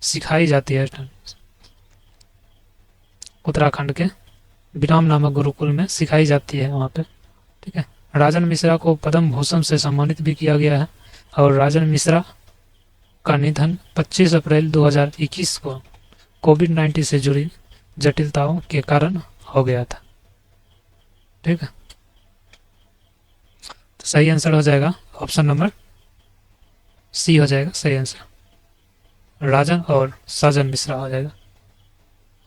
Speaker 1: सिखाई जाती है। उत्तराखंड के विराम नामक गुरुकुल में सिखाई जाती है वहाँ पे। ठीक है, राजन मिश्रा को पद्म भूषण से सम्मानित भी किया गया है, और राजन मिश्रा का निधन 25 अप्रैल 2021 को कोविड-19 से जुड़ी जटिलताओं के कारण हो गया था। ठीक है, तो सही आंसर हो जाएगा ऑप्शन नंबर सी हो जाएगा सही आंसर। राजन और साजन मिश्रा हो जाएगा,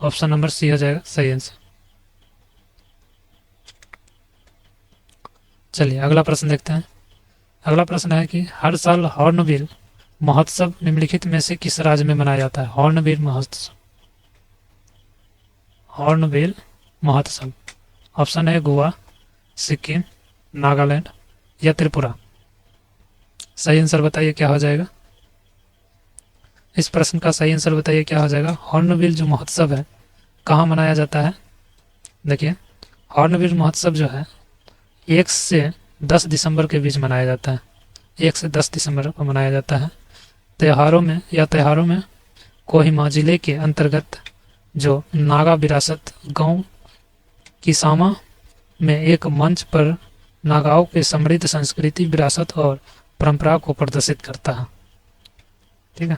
Speaker 1: ऑप्शन नंबर सी हो जाएगा सही आंसर। चलिए अगला प्रश्न देखते हैं। अगला प्रश्न है कि हर साल हॉर्नबिल महोत्सव निम्नलिखित में से किस राज्य में मनाया जाता है? हॉर्नबिल महोत्सव, हॉर्नबिल महोत्सव। ऑप्शन है गोवा, सिक्किम, नागालैंड या त्रिपुरा। सही आंसर बताइए क्या हो जाएगा? इस प्रश्न का सही आंसर बताइए क्या हो जाएगा? हॉर्नबिल जो महोत्सव है कहाँ मनाया जाता है? देखिए, हॉर्नबिल महोत्सव जो है 1 से 10 दिसंबर के बीच मनाया जाता है। 1 से 10 दिसंबर को मनाया जाता है। त्योहारों में कोहिमा जिले के अंतर्गत जो नागा विरासत गांव किसामा में एक मंच पर नागाओं के समृद्ध संस्कृति, विरासत और परंपरा को प्रदर्शित करता है। ठीक है,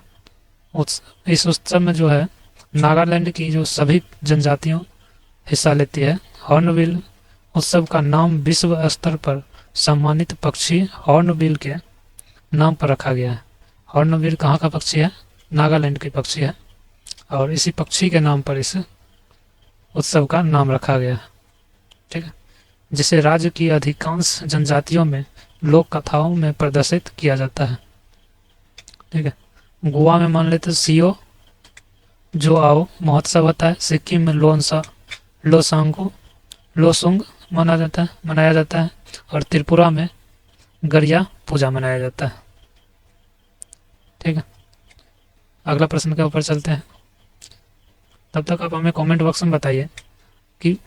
Speaker 1: इस उत्सव में जो है नागालैंड की जो सभी जनजातियों हिस्सा लेती है। हॉर्नबिल उत्सव का नाम विश्व स्तर पर सम्मानित पक्षी हॉर्नबिल के नाम पर रखा गया है। हॉर्नबिल कहाँ का पक्षी है? नागालैंड की पक्षी है, और इसी पक्षी के नाम पर इस उत्सव का नाम रखा गया है। ठीक है, जिसे राज्य की अधिकांश जनजातियों में लोक कथाओं में प्रदर्शित किया जाता है। ठीक है, गोवा में मान लेते सीओ जो आओ महोत्सव होता है। सिक्किम में लोसुंग मनाया जाता है, और त्रिपुरा में गरिया पूजा मनाया जाता है। ठीक है, अगला प्रश्न के ऊपर चलते हैं। तब तक आप हमें कमेंट बॉक्स में बताइए कि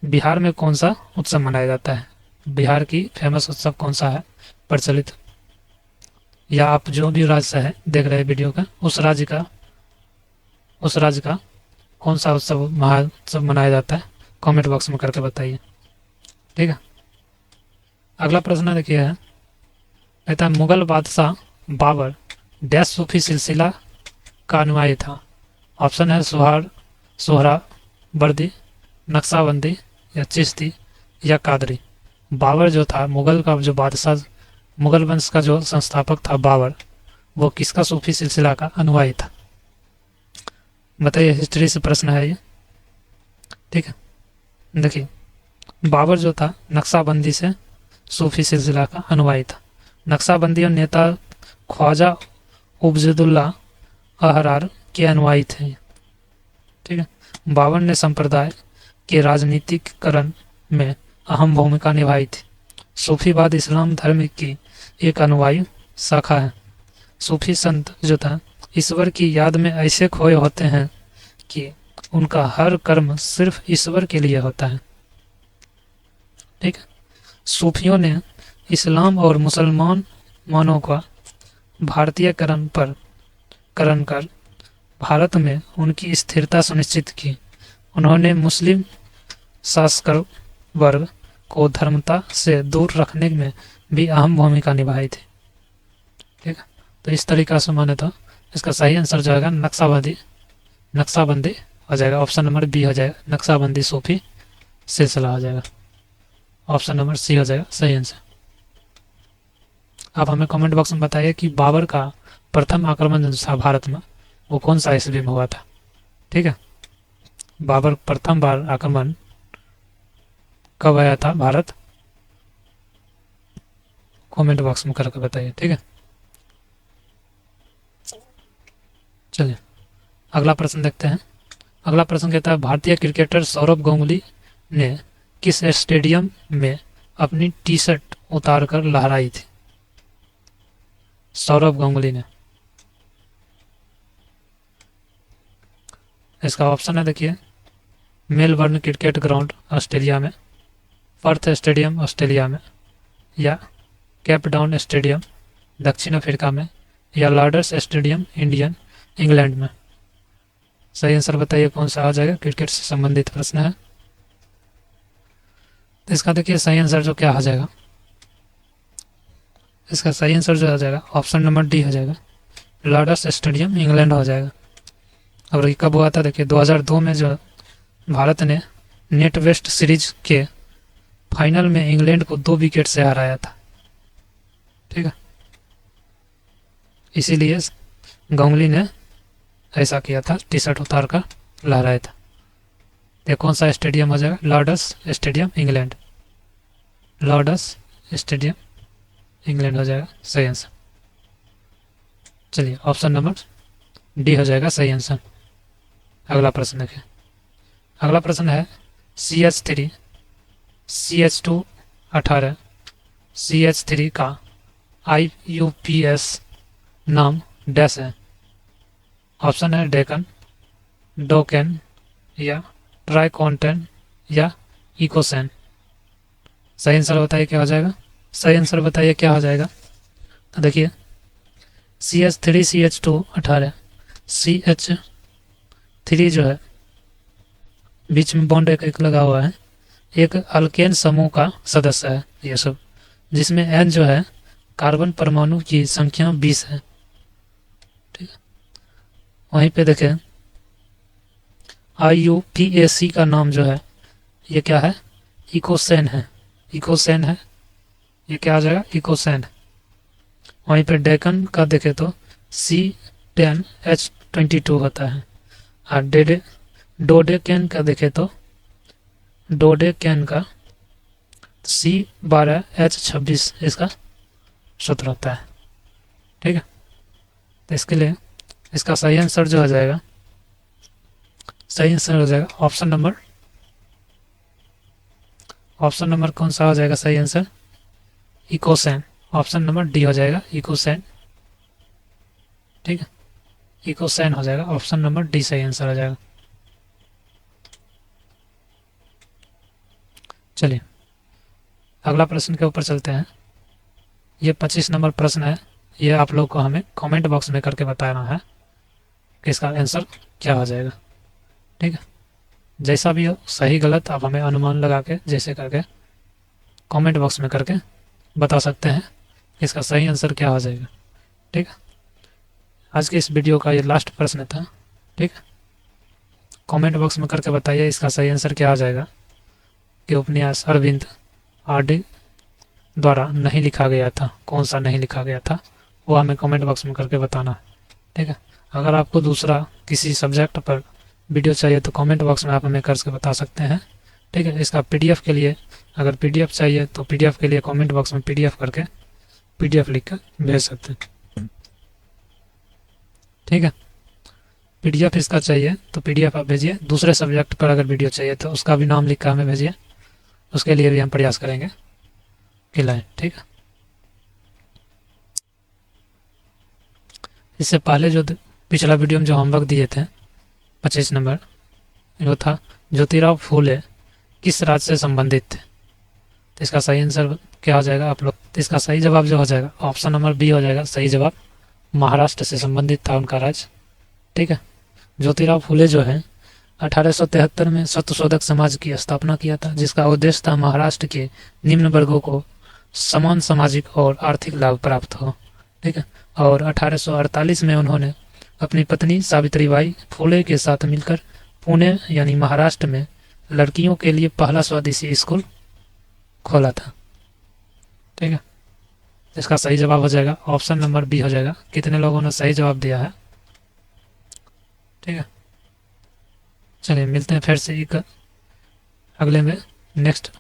Speaker 1: बिहार में कौन सा उत्सव मनाया जाता है। बिहार की फेमस उत्सव कौन सा है प्रचलित, या आप जो भी राज्य से है देख रहे हैं वीडियो का, उस राज्य का कौन सा महोत्सव मनाया जाता है, कमेंट बॉक्स में करके बताइए। ठीक है, अगला प्रश्न देखिए है, कहता है मुगल बादशाह बाबर डैश सूफी सिलसिला का अनुयायी था। ऑप्शन है सोहरावर्दी, नक्शबंदी या चिश्ती या कादरी। बाबर जो था मुगल वंश का जो संस्थापक था बाबर, वो किसका सूफी सिलसिला का अनुयायी था? बताइए, हिस्ट्री से प्रश्न है ये। ठीक है, देखिए बाबर जो था नक्शबंदी से सूफी सिलसिला का अनुयायी था। नक्शबंदी और नेता ख्वाजा उबैदुल्ला अहरार के अनुयायी थे। ठीक है, बाबर ने संप्रदाय के राजनीतिकरण में अहम भूमिका निभाई थी। सूफीवाद इस्लाम धर्म की एक अनुयायी शाखा है। सूफी संत जो था ईश्वर की याद में ऐसे खोए होते हैं कि उनका हर कर्म सिर्फ ईश्वर के लिए होता है। ठीक है, सूफियों ने इस्लाम और मुसलमानों का भारतीयकरण कर भारत में उनकी स्थिरता सुनिश्चित की। उन्होंने मुस्लिम शासक वर्ग को धर्मता से दूर रखने में भी अहम भूमिका निभाई थी। ठीक है, तो इस तरीका से माने तो इसका सही आंसर जाएगा नक्शबंदी हो जाएगा। ऑप्शन नंबर बी हो जाएगा, नक्शबंदी सूफी सिलसिला हो जाएगा। ऑप्शन नंबर सी हो जाएगा सही आंसर। आप हमें कमेंट बॉक्स में बताइए कि बाबर का प्रथम आक्रमण जो था भारत में वो कौन सा ईस्वी में हुआ था। ठीक है, बाबर प्रथम बार आक्रमण कब आया था भारत, कमेंट बॉक्स में करके बताइए। ठीक है, चलिए अगला प्रश्न देखते हैं। अगला प्रश्न कहता है भारतीय क्रिकेटर सौरभ गांगुली ने किस स्टेडियम में अपनी टी शर्ट उतार कर लहराई थी? सौरव गांगुली ने। इसका ऑप्शन है, देखिए, मेलबर्न क्रिकेट ग्राउंड ऑस्ट्रेलिया में, पर्थ स्टेडियम ऑस्ट्रेलिया में, या केप टाउन स्टेडियम दक्षिण अफ्रीका में, या लॉर्ड्स स्टेडियम इंग्लैंड में। सही आंसर बताइए कौन सा आ जाएगा। क्रिकेट से संबंधित प्रश्न है, तो इसका देखिए सही आंसर जो क्या आ जाएगा, इसका सही आंसर जो आ जाएगा ऑप्शन नंबर डी हो जाएगा, लॉर्ड्स स्टेडियम इंग्लैंड हो जाएगा। और ये कब हुआ था, देखिए 2002 में जो भारत ने नेट वेस्ट सीरीज के फाइनल में इंग्लैंड को 2 विकेट से हराया था। ठीक है, इसीलिए गांगुली ने ऐसा किया था, टी शर्ट उतार कर लहराया था। ये कौन सा स्टेडियम हो जाएगा, Lord's stadium England, Lord's stadium England हो जाएगा सही आंसर। चलिए ऑप्शन नंबर डी हो जाएगा सही आंसर। अगला प्रश्न देखिए, अगला प्रश्न है CH3 CH2 18 CH3 का IUPAC नाम डैश है। ऑप्शन है डेकन, डोकेन, या ट्राइकॉन्टेन, या इकोसैन। सही आंसर बताइए क्या हो जाएगा, सही आंसर बताइए क्या हो जाएगा। तो देखिए CH3 CH2 18 CH3 जो है बीच में बॉन्ड एक लगा हुआ है, एक अल्केन समूह का सदस्य है ये सब, जिसमें N जो है कार्बन परमाणु की संख्या 20 है। ठीक है, वहीं पे देखें IUPAC का नाम जो है ये क्या है, इकोसैन है, इकोसैन है, ये क्या आ जाएगा, इकोसैन। वहीं पे डेकन का देखें तो C10H22 होता है, और डोडेकेन का देखें तो डोडेकेन का C12H26 इसका सूत्र होता है। ठीक है, तो इसके लिए इसका सही आंसर जो हो जाएगा, सही आंसर हो जाएगा ऑप्शन नंबर कौन सा हो जाएगा सही आंसर, इकोसैन। ऑप्शन नंबर डी हो जाएगा इकोसैन। ठीक है, इकोसैन हो जाएगा, ऑप्शन नंबर डी सही आंसर हो जाएगा। चलिए अगला प्रश्न के ऊपर चलते हैं। ये 25 नंबर प्रश्न है, ये आप लोग को हमें कमेंट बॉक्स में करके बताना है कि इसका आंसर क्या हो जाएगा। ठीक है, जैसा भी हो सही गलत आप हमें अनुमान लगा के जैसे करके कमेंट बॉक्स में करके बता सकते हैं कि इसका सही आंसर क्या हो जाएगा। ठीक है, आज के इस वीडियो का ये लास्ट प्रश्न था। ठीक है, कमेंट बॉक्स में करके बताइए इसका सही आंसर क्या आ जाएगा कि उपन्यास अरविंद RD द्वारा नहीं लिखा गया था, कौन सा नहीं लिखा गया था वो हमें कमेंट बॉक्स में करके बताना है। ठीक है, अगर आपको दूसरा किसी सब्जेक्ट पर वीडियो चाहिए तो कमेंट बॉक्स में आप हमें करके बता सकते हैं। ठीक है, इसका PDF के लिए अगर PDF चाहिए तो PDF के लिए कमेंट बॉक्स में PDF करके PDF लिख कर भेज सकते हैं। ठीक है, PDF इसका चाहिए तो PDF आप भेजिए। दूसरे सब्जेक्ट पर अगर वीडियो चाहिए तो उसका भी नाम लिख कर हमें भेजिए, उसके लिए भी हम प्रयास करेंगे कि लाएं। ठीक है, इससे पहले जो पिछला वीडियो में जो होमवर्क दिए थे 25 नंबर जो था, ज्योतिराव फूले किस राज्य से संबंधित थे। तो इसका सही आंसर क्या हो जाएगा आप लोग, तो इसका सही जवाब जो हो जाएगा ऑप्शन नंबर बी हो जाएगा सही जवाब, महाराष्ट्र से संबंधित था उनका राज्य। ठीक है, ज्योतिराव फूले जो है 1873 में सत्यशोधक समाज की स्थापना किया था, जिसका उद्देश्य था महाराष्ट्र के निम्न वर्गों को समान सामाजिक और आर्थिक लाभ प्राप्त हो। ठीक है, और 1848 में उन्होंने अपनी पत्नी सावित्रीबाई फूले के साथ मिलकर पुणे यानी महाराष्ट्र में लड़कियों के लिए पहला स्वदेशी स्कूल खोला था। ठीक है, इसका सही जवाब हो जाएगा ऑप्शन नंबर बी हो जाएगा। कितने लोगों ने सही जवाब दिया है। ठीक है, चलिए मिलते हैं फिर से एक अगले में नेक्स्ट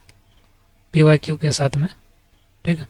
Speaker 1: PYQ के साथ में। ठीक है।